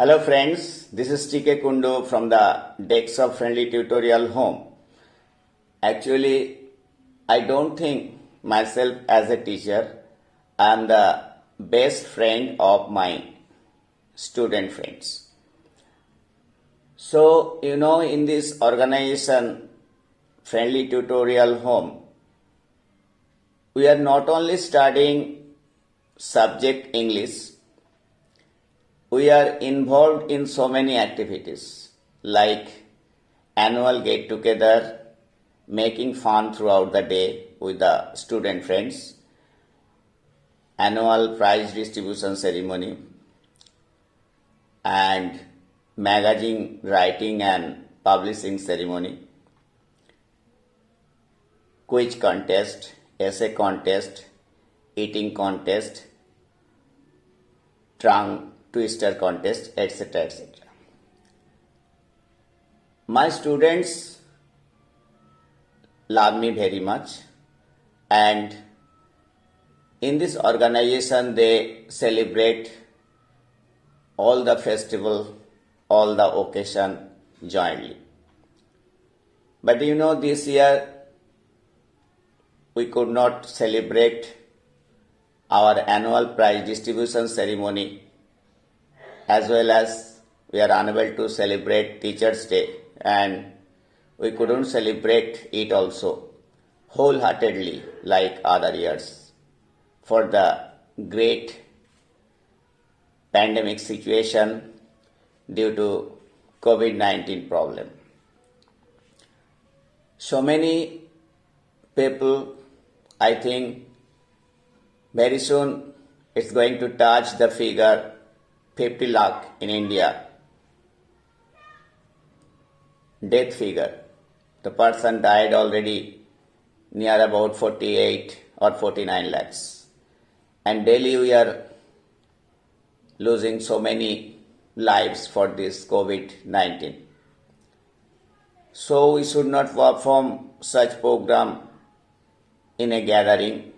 Hello friends, this is TK Kundu from the Decks of Friendly Tutorial Home. Actually, I don't think myself as a teacher. I am the best friend of my student friends. So, in this organization, Friendly Tutorial Home, we are not only studying subject English, we are involved in so many activities like annual get together, making fun throughout the day with the student friends, annual prize distribution ceremony, and magazine writing and publishing ceremony, quiz contest, essay contest, eating contest, tongue twister contest, etc. etc. My students love me very much, and in this organization they celebrate all the festival, all the occasion jointly. But this year we could not celebrate our annual prize distribution ceremony, as well as we are unable to celebrate Teachers' Day, and we couldn't celebrate it also wholeheartedly like other years for the great pandemic situation due to COVID-19 problem. So many people, I think very soon it's going to touch the figure 50 lakh in India. Death figure. The person died already near about 48 or 49 lakhs. And daily we are losing so many lives for this COVID-19. So we should not perform such program in a gathering.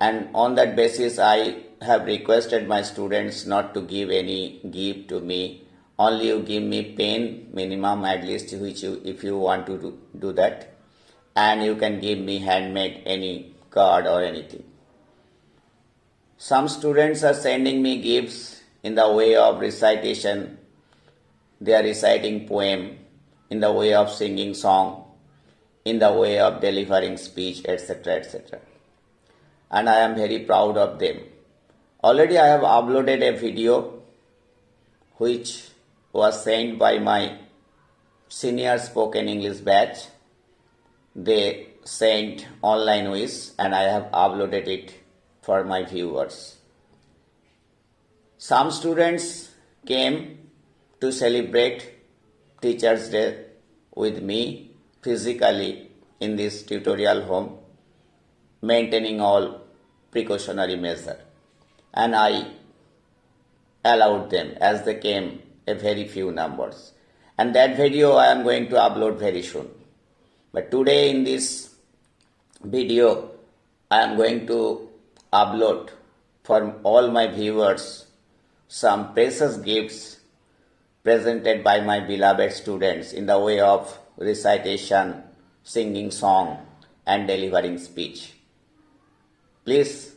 And on that basis, I have requested my students not to give any gift to me. Only you give me pen, minimum at least, which if you want to do that. And you can give me handmade any card or anything. Some students are sending me gifts in the way of recitation. They are reciting poem, in the way of singing song, in the way of delivering speech, etc. etc. And I am very proud of them. Already I have uploaded a video which was sent by my senior spoken English batch. They sent online wish and I have uploaded it for my viewers. Some students came to celebrate Teachers' Day with me physically in this tutorial home, maintaining all precautionary measures, and I allowed them as they came a very few numbers, and that video I am going to upload very soon. But today in this video I am going to upload for all my viewers some precious gifts presented by my beloved students in the way of recitation, singing song and delivering speech. Please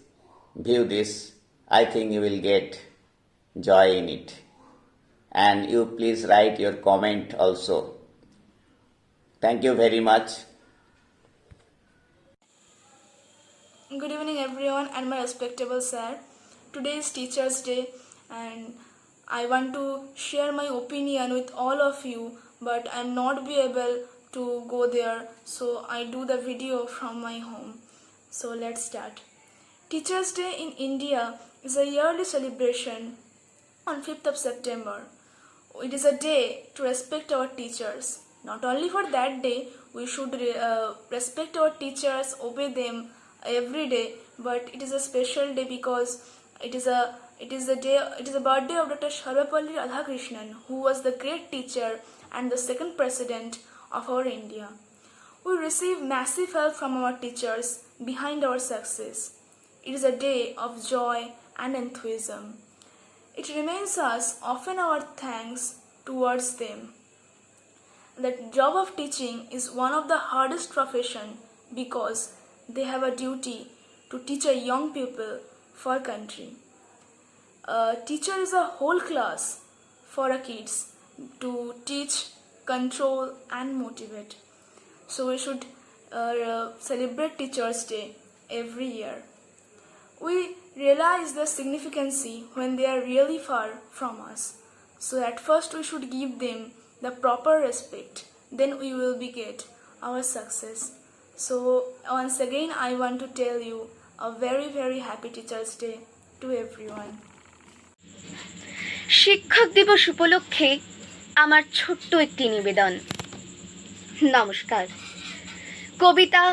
view this. I think you will get joy in it. And you please write your comment also. Thank you very much. Good evening everyone and my respectable sir. Today is Teachers' Day and I want to share my opinion with all of you, but I am not be able to go there, so I do the video from my home. So let's start. Teachers' Day in India is a yearly celebration on 5th of September. It is a day to respect our teachers. Not only for that day, we should respect our teachers, obey them every day, but it is a special day because it is a birthday of Dr. Sarvepalli Radhakrishnan, who was the great teacher and the second president of our India. We receive massive help from our teachers behind our success. It is a day of joy and enthusiasm. It remains us often our thanks towards them. The job of teaching is one of the hardest profession because they have a duty to teach a young people for country. A teacher is a whole class for a kids to teach, control and motivate. So we should celebrate Teachers' Day every year. We realize their significance when they are really far from us. So at first we should give them the proper respect. Then we will get our success. So once again I want to tell you a very very happy Teachers' Day to everyone. শিক্ষক দিবস উপলক্ষে আমার ছোট্ট একটি নিবেদন। নমস্কার। কবিতা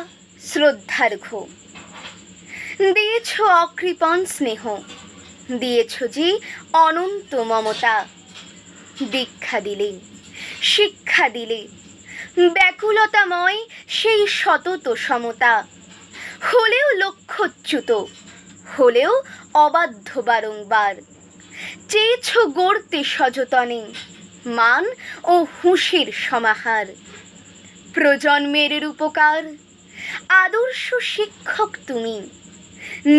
শ্রদ্ধার্ঘ্য। দিয়েছ অকৃপণ স্নেহ, দিয়েছ যে অনন্ত মমতা, দীক্ষা দিলে, শিক্ষা দিলে, ব্যাকুলতাময় সেই সতত সমতা, হলেও লক্ষ্যচ্যুত, হলেও অবাধ্য বারংবার, চেয়েছ গড়তে সযতনে মান ও হুঁশির সমাহার, প্রজন্মের রূপকার, আদর্শ শিক্ষক তুমি,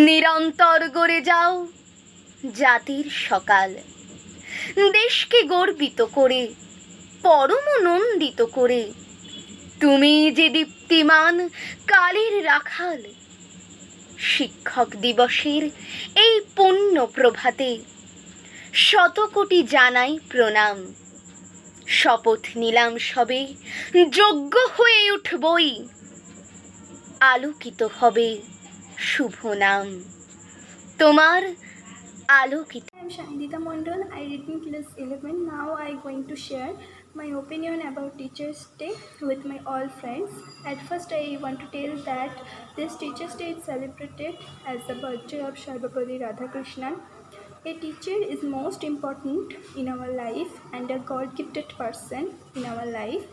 নিরন্তর গড়ে যাও জাতির সকাল, দেশকে গর্বিত করে, পরম নন্দিত করে, তুমি যে দীপ্তিমান কালের রাখাল। শিক্ষক দিবসের এই পুণ্য প্রভাতে শতকোটি জানাই প্রণাম, শপথ নিলাম সবে যোগ্য হয়ে উঠবই, আলোকিত হবে শুভ নাম তোমার আলোকিত। I am Shandita Mondal. I read in class 11. Now I am going to share my opinion about Teachers' Day with my all friends. At first I want to tell that this Teachers' Day is celebrated as the birthday of Sarvapalli Radhakrishnan. A teacher is most important in our life and a God-gifted person in our life.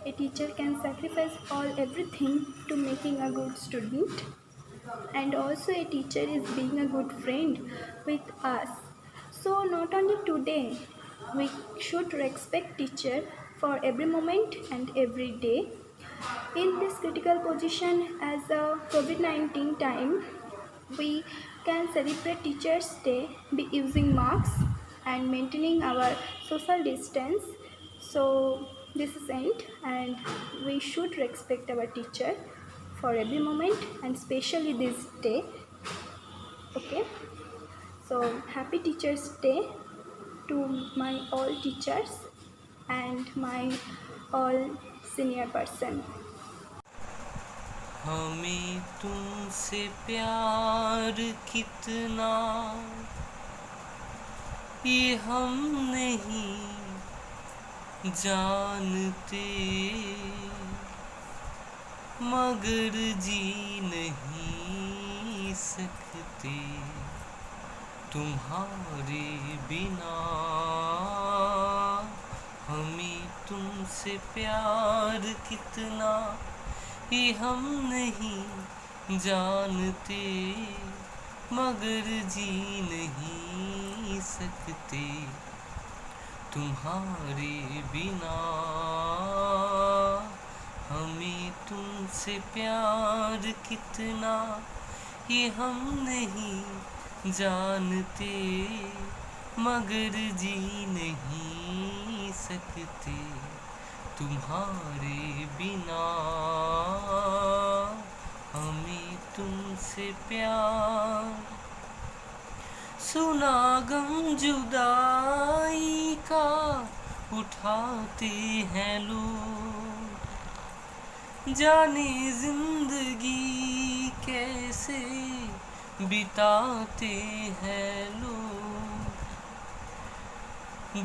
A teacher can sacrifice everything to making a good student. And also a teacher is being a good friend with us. So not only today, we should respect teacher for every moment and every day. In this critical position as a COVID-19 time, we can celebrate Teachers' Day by using masks and maintaining our social distance. So this is it, and we should respect our teacher for every moment and especially this day. Okay, so happy Teachers' Day to my all teachers and my all senior person. हमें तुमसे प्यार कितना ये हम नहीं जानते, मगर जी नहीं सकते तुम्हारे बिना। हमें तुमसे प्यार कितना ये हम नहीं जानते, मगर जी नहीं सकते तुम्हारे बिना। हमें तुमसे प्यार कितना ये हम नहीं जानते, मगर जी नहीं सकते तुम्हारे बिना। हमें तुमसे प्यार सुना गम जुदाई का उठाते हैं लोग, जाने जिंदगी कैसे बिताते हैं लोग।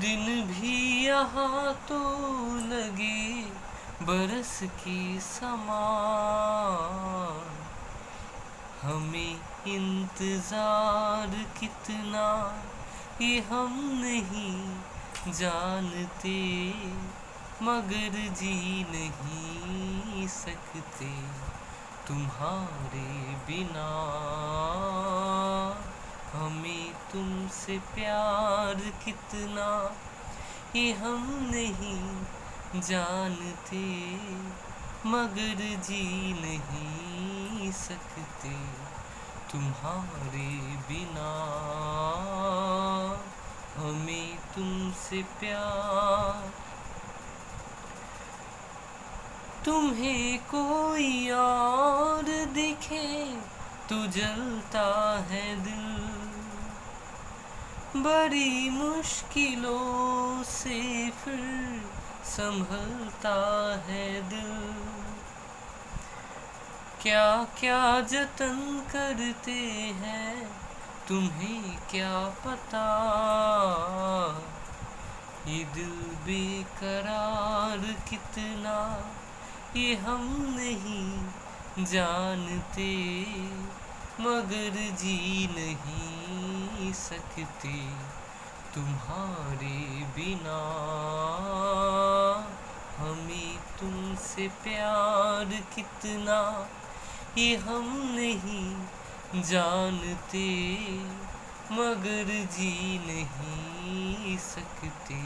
दिन भी यहाँ तो लगे बरस के समान, हमें इंतजार कितना ये हम नहीं जानते, मगर जी नहीं सकते तुम्हारे बिना। हमें तुमसे प्यार कितना ये हम नहीं जानते, मगर जी नहीं सकते तुम्हारे बिना। हमें तुमसे प्यार, तुम्हें कोई और दिखे तो जलता है दिल, बड़ी मुश्किलों से फिर संभलता है दिल। क्या क्या जतन करते हैं तुम्हें क्या पता, ये दिल बेकरार कितना ये हम नहीं जानते, मगर जी नहीं सकते तुम्हारे बिना। हमें तुमसे प्यार कितना ये हम नहीं जानते, मगर जी नहीं सकते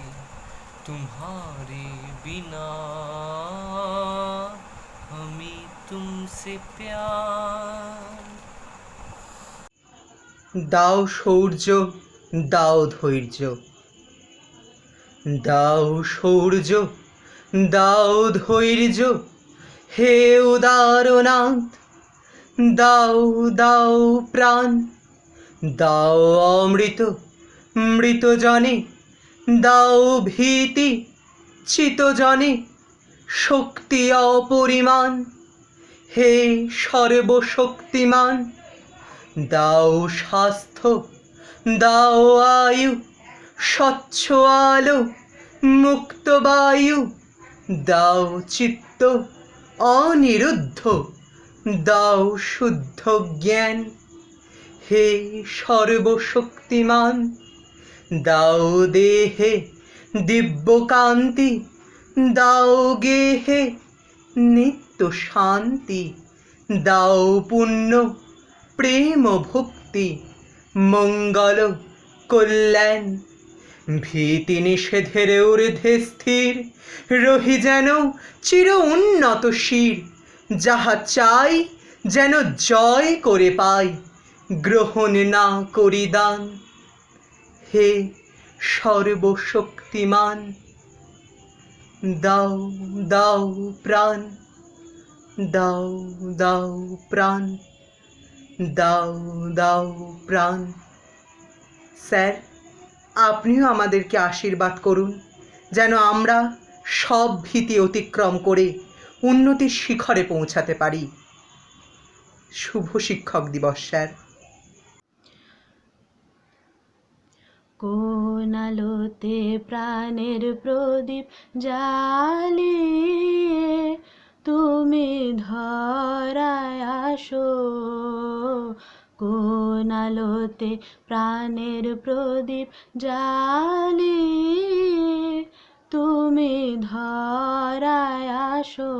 तुम्हारे बिना। हमें तुमसे प्यार। দাও শৌর্য, দাও ধৈর্য, দাও শৌর্য, দাও ধৈর্য, হে উদারনাথ, দাও দাও প্রাণ, দাও অমৃত মৃতজনে, দাও ভীতি চিতজনে, শক্তি অপরিমাণ, হে সর্বশক্তিমান, দাও স্বাস্থ্য, দাও আয়ু, স্বচ্ছ আলো, মুক্ত বায়ু, দাও চিত্ত অনিরুদ্ধ, দাও শুদ্ধ জ্ঞান, হে সর্বশক্তিমান, দাও দেহে দিব্য কান্তি, দাও গেহে নিত্য শান্তি, দাও পুণ্য প্রেম ভক্তি মঙ্গল কল্যাণ, ভীতি নিষেধের ঊর্ধ্বে স্থির রহি যেন চির উন্নত শির, যাহা চাই যেন জয় করে পাই, গ্রহণ না করি দান, হে সর্বশক্তিমান, দাও দাও প্রাণ, দাও দাও প্রাণ, দাও দাও প্রাণ। স্যার, আপনিও আমাদেরকে আশীর্বাদ করুন যেন আমরা সব ভীতি অতিক্রম করে উন্নতির শিখরে পৌঁছাতে পারি। শুভ শিক্ষক দিবস স্যার। কোন আলোতে প্রাণের প্রদীপ জ্বালিয়ে তুমি ধরায় আসো, কোন আলোতে প্রাণের প্রদীপ জ্বালিয়ে তুমি ধরায় আসো।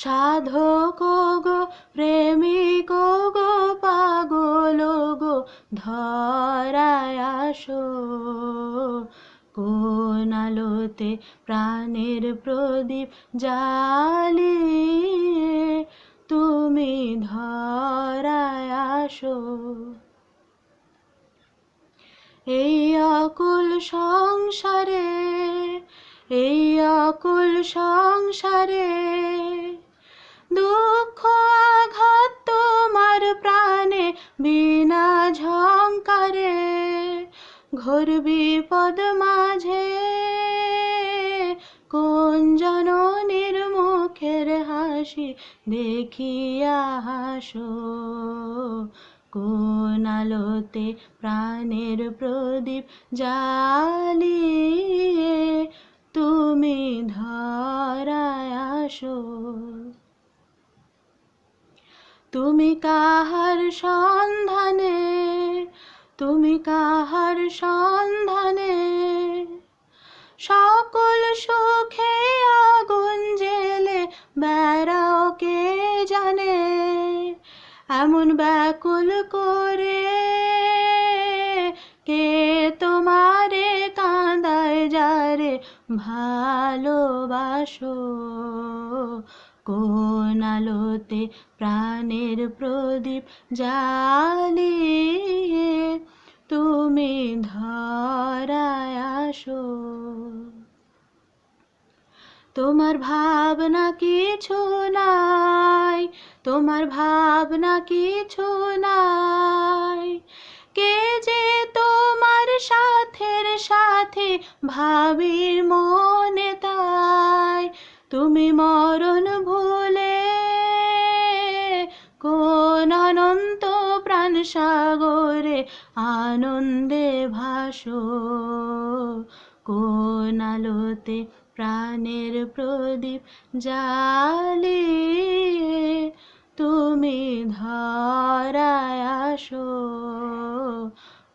সাধক গো প্রেমিক গো পাগল গো ধরায় আসো, কোন আলোতে প্রাণের প্রদীপ জ্বালিয়ে তুমি ধরায় আসো। এই অকুল সংসারে, এই অকুল সংসারে দুঃখ আঘাত তোমার প্রাণে বিনা ঝংকারে, ঘোর বিপদ মাঝে কোন জননীর মুখের হাসি দেখিয়া হাসো, কোন আলোতে প্রাণের প্রদীপ জ্বালিয়ে তুমি ধরায় আসো। তুমি কাহার সন্ধানে, তুমি কাহার সন্ধানে সকল সুখে আগুন জেলে বেড়াও কে জানে, এমন ব্যাকুল করে ভালোবাসো, কোন আলোতে প্রাণের প্রদীপ জ্বালিয়ে তুমি ধরায় আসো। তোমার ভাবনা কিছু নাই, তোমার ভাবনা কিছু নাই, কে যে তোমার সাথের সাথে ভাবির মনে তাই। তুমি মরণ ভুলে কোন অনন্ত প্রাণ সাগরে আনন্দে ভাসো, কোন আলোতে প্রাণের প্রদীপ জ্বালিয়ে তুমি ধরায় আসো,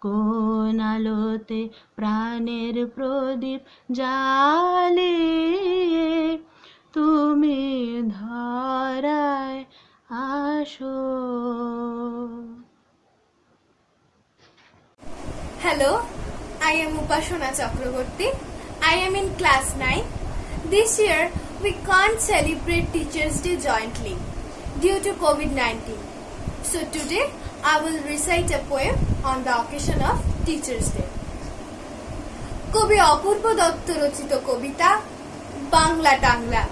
কোন আলোতে প্রাণের প্রদীপ জ্বালিয়ে তুমি ধরায় আসো। Hello, I am Upasana Chakraborty. I am in class 9. This year, we can't celebrate Teachers' Day jointly due to COVID-19. So today, I will recite a poem on the occasion of Teachers' Day. কবি অপূর্ব দত্ত রচিত কবিতা বাংলা টাংলা।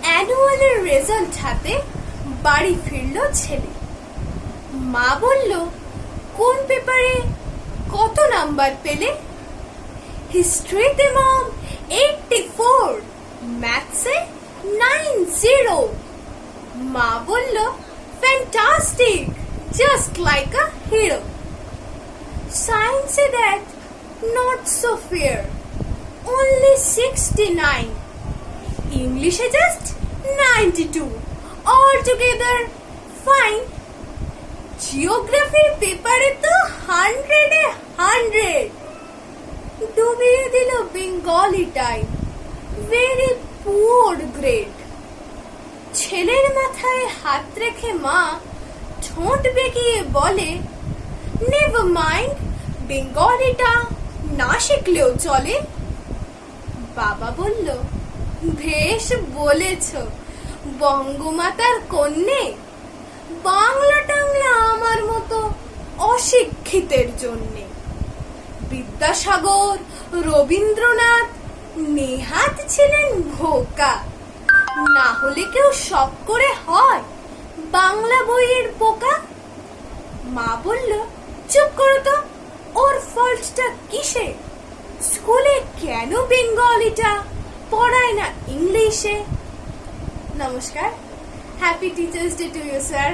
অ্যানুয়ালের result হাতে বাড়ি ফিরল ছেলে। মা বলল, কোন পেপারে কত নাম্বার পেলে? হিস্ট্রিতে মম 84, ম্যাথসে 90। মা বলল, fantastic, just like a hero. সায়েন্সে that not so fair, only 69। ইংলিশে জাস্ট 92, অল টুগেদার ফাইন। জিওগ্রাফির পেপারে তো 100-এ 100। ডুবিয়ে দিল বেঙ্গলিটাই, ভেরি পুয়ার গ্রেড। ছেলের মাথায় হাত রেখে মা ঠোঁট বেঁকিয়ে বলে, নেভার মাইন্ড, বেঙ্গলিটা না শিখলেও চলে। বাবা বলল, বেশ বলেছ বঙ্গমাতার কন্যে, বাংলা টাংলা আমার মতো অশিক্ষিতের জন্যে। বিদ্যাসাগর, রবীন্দ্রনাথ নেহাত ছিলেন ভোকা, না হলে কেউ শখ করে হয় বাংলা বইয়ের পোকা। মা বলল, চুপ করো তো, ওর ফল্টটা কিসে? স্কুলে কেন বেঙ্গলিটা পড়ায় না ইংলিশে? নমস্কার, happy teachers day to you sir.